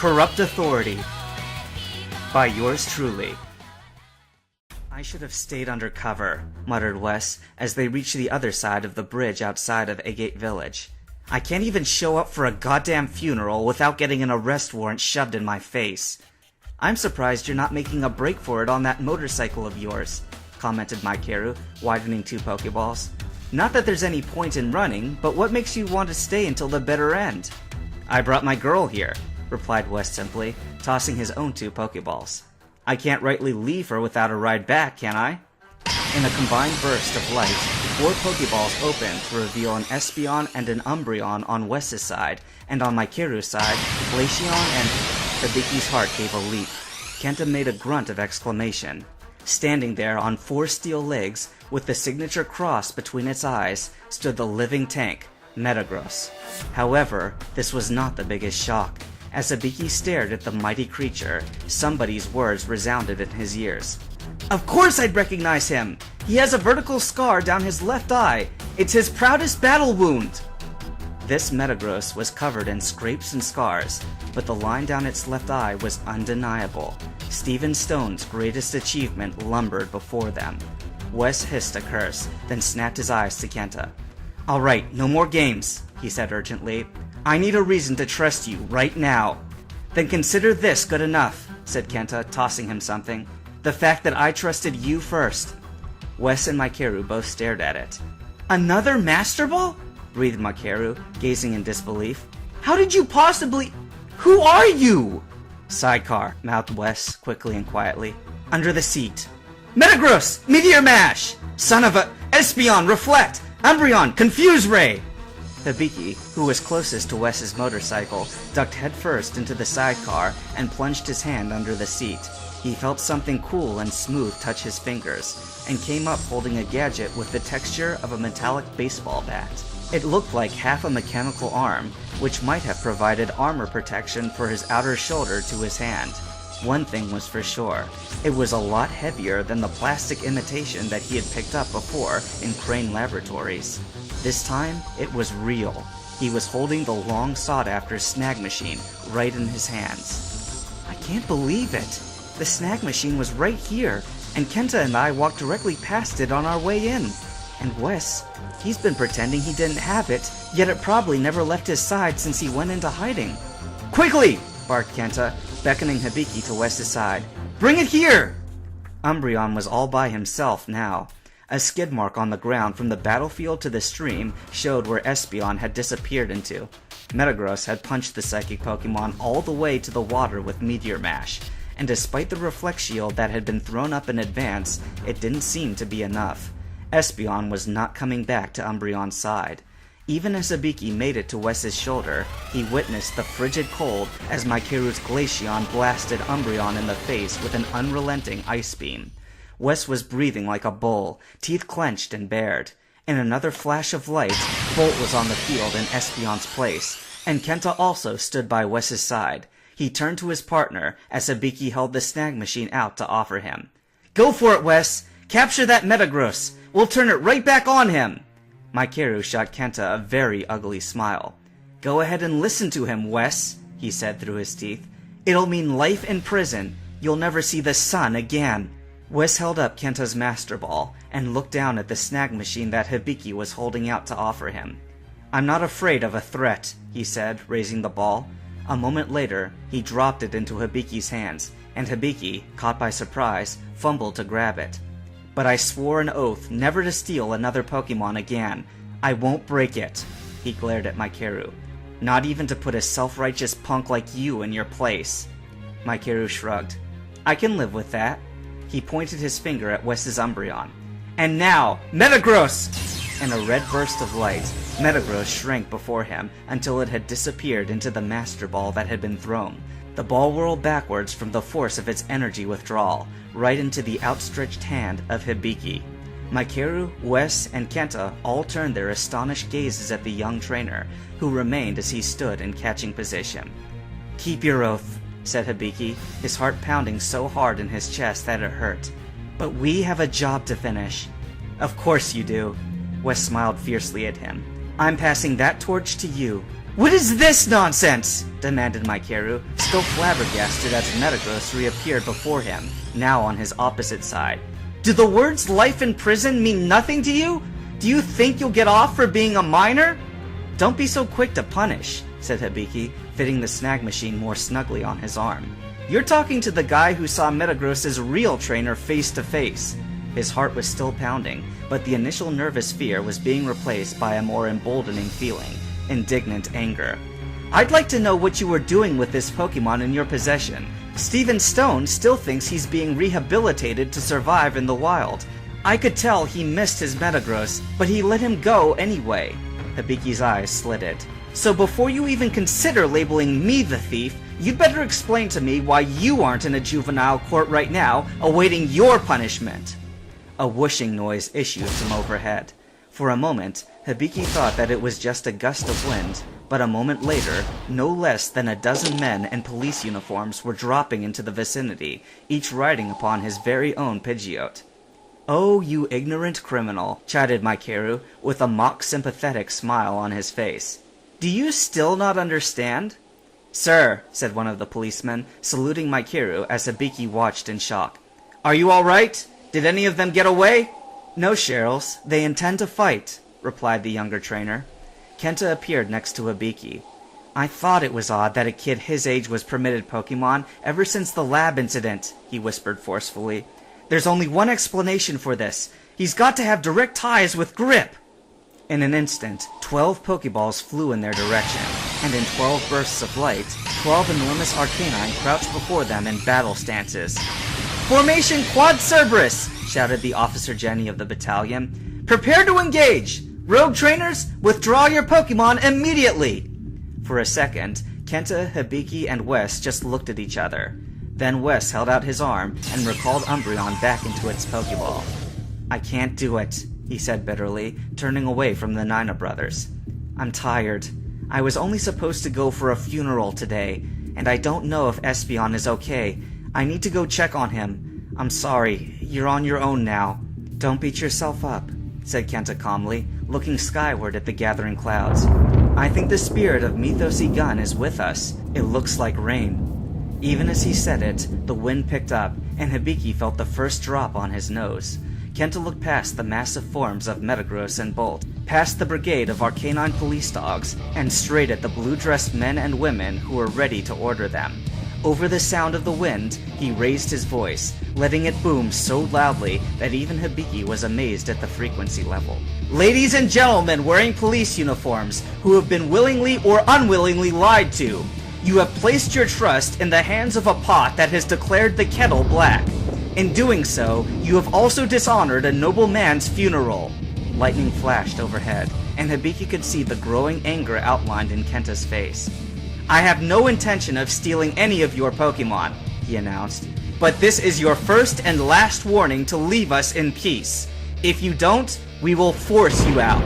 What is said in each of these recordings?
Corrupt Authority by yours truly. I should have stayed under cover, muttered Wes as they reached the other side of the bridge outside of Agate Village. I can't even show up for a goddamn funeral without getting an arrest warrant shoved in my face. I'm surprised you're not making a break for it on that motorcycle of yours, commented Maikeru, widening 2 Pokeballs. Not that there's any point in running, but what makes you want to stay until the bitter end? I brought my girl here, replied Wes simply, tossing his own 2 Pokeballs. I can't rightly leave her without a ride back, can I? In a combined burst of light, 4 Pokeballs opened to reveal an Espeon and an Umbreon on Wes's side, and on Maikeru's side, Glaceon and... Hibiki's heart gave a leap. Kenta made a grunt of exclamation. Standing there on 4 steel legs, with the signature cross between its eyes, stood the living tank, Metagross. However, this was not the biggest shock. As Hibiki stared at the mighty creature, somebody's words resounded in his ears. Of course I'd recognize him! He has a vertical scar down his left eye. It's his proudest battle wound! This Metagross was covered in scrapes and scars, but the line down its left eye was undeniable. Stephen Stone's greatest achievement lumbered before them. Wes hissed a curse, then snapped his eyes to Kenta. Alright, no more games, he said urgently. I need a reason to trust you right now. Then consider this good enough, said Kenta, tossing him something. The fact that I trusted you first. Wes and Maikeru both stared at it. Another Master Ball? Breathed Maikeru, gazing in disbelief. How did you possibly... Who are you? Sidecar, mouthed Wes, quickly and quietly. Under the seat. Metagross! Meteor Mash! Son of a... Espeon, Reflect! Umbreon, Confuse Ray! Hibiki, who was closest to Wes's motorcycle, ducked headfirst into the sidecar and plunged his hand under the seat. He felt something cool and smooth touch his fingers, and came up holding a gadget with the texture of a metallic baseball bat. It looked like half a mechanical arm, which might have provided armor protection for his outer shoulder to his hand. One thing was for sure, it was a lot heavier than the plastic imitation that he had picked up before in Crane Laboratories. This time, it was real. He was holding the long sought-after snag machine right in his hands. I can't believe it! The snag machine was right here, and Kenta and I walked directly past it on our way in. And Wes, he's been pretending he didn't have it, yet it probably never left his side since he went into hiding. Quickly! Barked Kenta, beckoning Hibiki to Wes's side. Bring it here! Umbreon was all by himself now. A skid mark on the ground from the battlefield to the stream showed where Espeon had disappeared into. Metagross had punched the psychic Pokemon all the way to the water with Meteor Mash, and despite the Reflect Shield that had been thrown up in advance, it didn't seem to be enough. Espeon was not coming back to Umbreon's side. Even as Hibiki made it to Wes's shoulder, he witnessed the frigid cold as Maikeru's Glaceon blasted Umbreon in the face with an unrelenting ice beam. Wes was breathing like a bull, teeth clenched and bared. In another flash of light, Bolt was on the field in Espeon's place, and Kenta also stood by Wes's side. He turned to his partner as Hibiki held the snag machine out to offer him. Go for it, Wes! Capture that Metagross! We'll turn it right back on him! Maikeru shot Kenta a very ugly smile. Go ahead and listen to him, Wes, he said through his teeth. It'll mean life in prison. You'll never see the sun again. Wes held up Kenta's Master Ball and looked down at the snag machine that Hibiki was holding out to offer him. I'm not afraid of a threat, he said, raising the ball. A moment later, he dropped it into Hibiki's hands, and Hibiki, caught by surprise, fumbled to grab it. But I swore an oath never to steal another Pokemon again. I won't break it. He glared at Maikeru. Not even to put a self-righteous punk like you in your place. Maikeru shrugged. I can live with that. He pointed his finger at Wes's Umbreon. And now, Metagross! In a red burst of light, Metagross shrank before him until it had disappeared into the Master Ball that had been thrown. The ball whirled backwards from the force of its energy withdrawal, right into the outstretched hand of Hibiki. Maikeru, Wes, and Kenta all turned their astonished gazes at the young trainer, who remained as he stood in catching position. Keep your oath, said Hibiki, his heart pounding so hard in his chest that it hurt. But we have a job to finish. Of course you do. Wes smiled fiercely at him. I'm passing that torch to you. What is this nonsense? Demanded Maikeru, still flabbergasted as Metagross reappeared before him, now on his opposite side. Do the words life in prison mean nothing to you? Do you think you'll get off for being a minor? Don't be so quick to punish, said Hibiki, fitting the snag machine more snugly on his arm. You're talking to the guy who saw Metagross's real trainer face to face. His heart was still pounding, but the initial nervous fear was being replaced by a more emboldening feeling, indignant anger. I'd like to know what you were doing with this Pokemon in your possession. Steven Stone still thinks he's being rehabilitated to survive in the wild. I could tell he missed his Metagross, but he let him go anyway. Hibiki's eyes slitted. So before you even consider labeling me the thief, you'd better explain to me why you aren't in a juvenile court right now, awaiting your punishment. A whooshing noise issued from overhead. For a moment, Hibiki thought that it was just a gust of wind, but a moment later, no less than a dozen men in police uniforms were dropping into the vicinity, each riding upon his very own Pidgeot. Oh, you ignorant criminal, chided Maikeru, with a mock-sympathetic smile on his face. Do you still not understand? Sir, said one of the policemen, saluting Maikeru as Hibiki watched in shock. Are you all right? Did any of them get away? No, Sherrills, they intend to fight, replied the younger trainer. Kenta appeared next to Hibiki. I thought it was odd that a kid his age was permitted Pokemon ever since the lab incident, he whispered forcefully. There's only one explanation for this. He's got to have direct ties with G.R.I.P. In an instant, 12 Pokeballs flew in their direction, and in 12 bursts of light, 12 enormous Arcanine crouched before them in battle stances. Formation Quad Cerberus! Shouted the Officer Jenny of the battalion. Prepare to engage! Rogue trainers, withdraw your Pokemon immediately! For a second, Kenta, Hibiki, and Wes just looked at each other. Then Wes held out his arm and recalled Umbreon back into its Pokeball. I can't do it, he said bitterly, turning away from the Nina brothers. I'm tired. I was only supposed to go for a funeral today, and I don't know if Espeon is okay. I need to go check on him. I'm sorry, you're on your own now. Don't beat yourself up, said Kenta calmly, looking skyward at the gathering clouds. I think the spirit of Mythosi Gun is with us. It looks like rain. Even as he said it, the wind picked up, and Hibiki felt the first drop on his nose. Kenta looked past the massive forms of Metagross and Bolt, past the brigade of Arcanine police dogs, and straight at the blue-dressed men and women who were ready to order them. Over the sound of the wind, he raised his voice, letting it boom so loudly that even Hibiki was amazed at the frequency level. Ladies and gentlemen wearing police uniforms who have been willingly or unwillingly lied to, you have placed your trust in the hands of a pot that has declared the kettle black. In doing so, you have also dishonored a noble man's funeral. Lightning flashed overhead, and Hibiki could see the growing anger outlined in Kenta's face. I have no intention of stealing any of your Pokemon, he announced, but this is your first and last warning to leave us in peace. If you don't, we will force you out.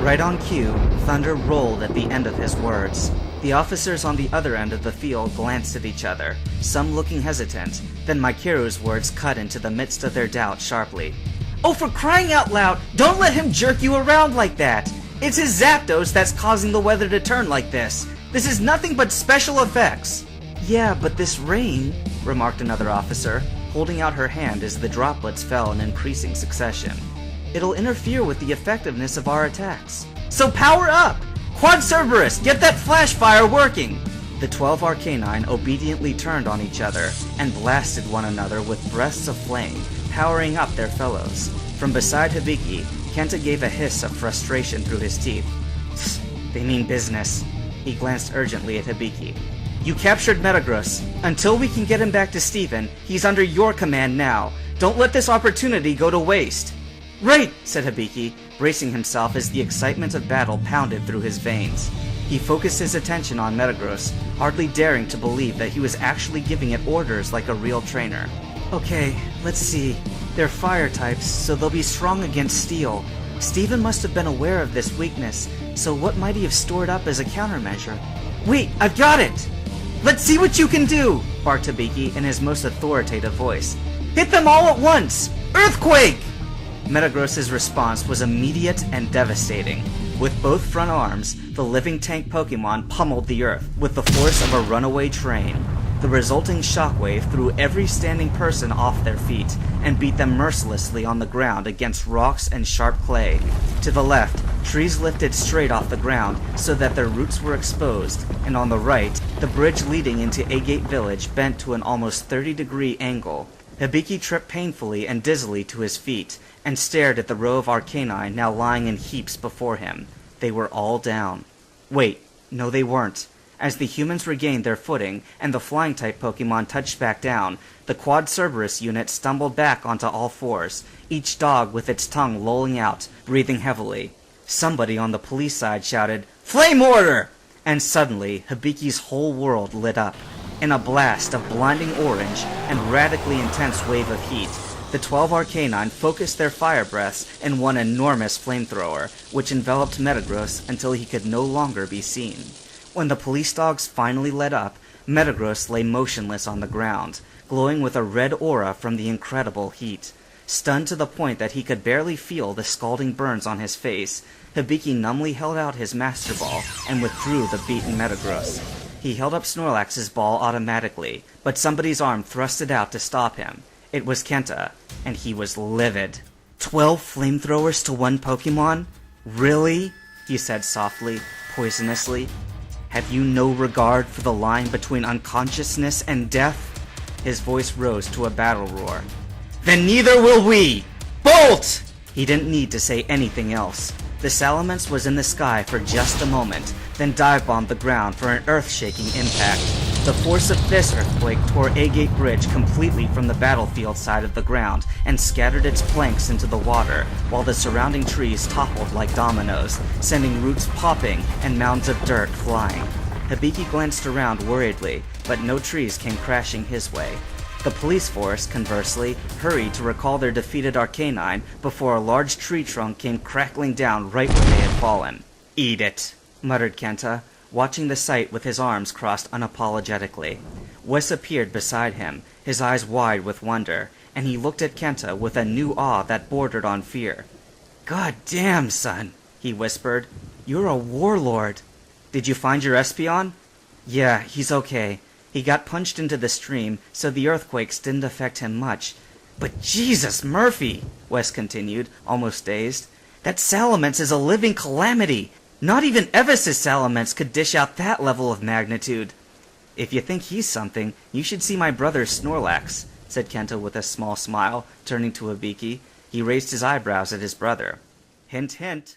Right on cue, thunder rolled at the end of his words. The officers on the other end of the field glanced at each other, some looking hesitant. Then Maikeru's words cut into the midst of their doubt sharply. Oh, for crying out loud, don't let him jerk you around like that! It's his Zapdos that's causing the weather to turn like this. This is nothing but special effects. Yeah, but this rain, remarked another officer, holding out her hand as the droplets fell in increasing succession. It'll interfere with the effectiveness of our attacks. So power up! Quad Cerberus, get that flash fire working! The 12 Arcanine obediently turned on each other and blasted one another with breaths of flame, powering up their fellows. From beside Hibiki, Kenta gave a hiss of frustration through his teeth. They mean business. He glanced urgently at Hibiki. You captured Metagross. Until we can get him back to Steven, he's under your command now. Don't let this opportunity go to waste. Right, said Hibiki, bracing himself as the excitement of battle pounded through his veins. He focused his attention on Metagross, hardly daring to believe that he was actually giving it orders like a real trainer. Okay, let's see. They're fire types, so they'll be strong against steel. Steven must have been aware of this weakness, so what might he have stored up as a countermeasure? Wait, I've got it! Let's see what you can do! Barked Hibiki in his most authoritative voice. Hit them all at once! Earthquake! Metagross's response was immediate and devastating. With both front arms, the living tank Pokemon pummeled the earth with the force of a runaway train. The resulting shockwave threw every standing person off their feet and beat them mercilessly on the ground against rocks and sharp clay. To the left, trees lifted straight off the ground so that their roots were exposed, and on the right, the bridge leading into Agate Village bent to an almost 30-degree angle. Hibiki tripped painfully and dizzily to his feet and stared at the row of Arcanine now lying in heaps before him. They were all down. Wait, no they weren't. As the humans regained their footing and the flying-type Pokemon touched back down, the Quad Cerberus unit stumbled back onto all fours, each dog with its tongue lolling out, breathing heavily. Somebody on the police side shouted, "Flame Order!" And suddenly, Hibiki's whole world lit up. In a blast of blinding orange and radically intense wave of heat, the 12 Arcanine focused their fire breaths in one enormous flamethrower, which enveloped Metagross until he could no longer be seen. When the police dogs finally let up, Metagross lay motionless on the ground, glowing with a red aura from the incredible heat. Stunned to the point that he could barely feel the scalding burns on his face, Hibiki numbly held out his Master Ball and withdrew the beaten Metagross. He held up Snorlax's ball automatically, but somebody's arm thrust it out to stop him. It was Kenta, and he was livid. 12 flamethrowers to one Pokemon? Really? He said softly, poisonously. Have you no regard for the line between unconsciousness and death? His voice rose to a battle roar. Then neither will we! Bolt! He didn't need to say anything else. The Salamence was in the sky for just a moment, then dive-bombed the ground for an earth-shaking impact. The force of this earthquake tore Agate Bridge completely from the battlefield side of the ground and scattered its planks into the water, while the surrounding trees toppled like dominoes, sending roots popping and mounds of dirt flying. Hibiki glanced around worriedly, but no trees came crashing his way. The police force, conversely, hurried to recall their defeated Arcanine before a large tree trunk came crackling down right where they had fallen. "Eat it," muttered Kenta, watching the sight with his arms crossed unapologetically. Wes appeared beside him, his eyes wide with wonder, and he looked at Kenta with a new awe that bordered on fear. "God damn, son," he whispered. "You're a warlord. Did you find your Espeon?" "Yeah, he's okay. He got punched into the stream, so the earthquakes didn't affect him much. But Jesus, Murphy," Wes continued, almost dazed, "that Salamence is a living calamity. Not even Evis's Salamence could dish out that level of magnitude." "If you think he's something, you should see my brother Snorlax," said Kenta with a small smile, turning to Hibiki. He raised his eyebrows at his brother. "Hint, hint."